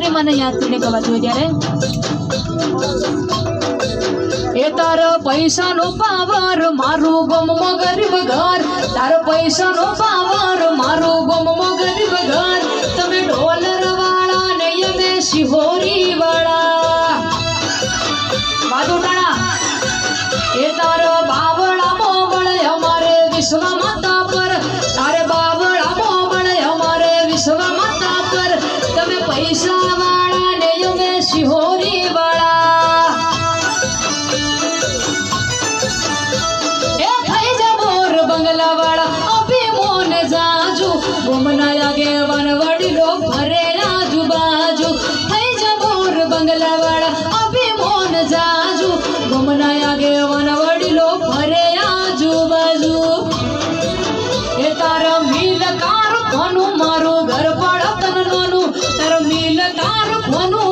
મને યાદ કરીને ગવાતું હોય ત્યારે એ તાર પૈસાનો પાવર મારું ગમમાં ગરીબ ઘર તાર પૈસાનો પાવર મારું ગમમાં ગરીબ ઘર તમે ડોલર વાળા ને અમે શિહોરી વાળા બાજુટાણા એ તાર બાવળા મોબળે અમારે વિશ્વ માતા પર તારે બાવળા મોબળે અમારે વિશ્વ માતા પર તમે પૈસા વાળા ને અમે શિહોરી વાળા એ થઈ જબોર બંગલા વાળા અભિમોન જાજુ ગોમનાયા ગે વનવડીલો ભરે આજુબાજુ થઈ જબોર બંગલા વાળા અભિમોન જાજુ ગોમનાયા ગે વનવડીલો ભરે આજુબાજુ એ તારા મિલ કાર કોનું મારું ઘર પડતન નોનું તારા મિલ કાર કોનું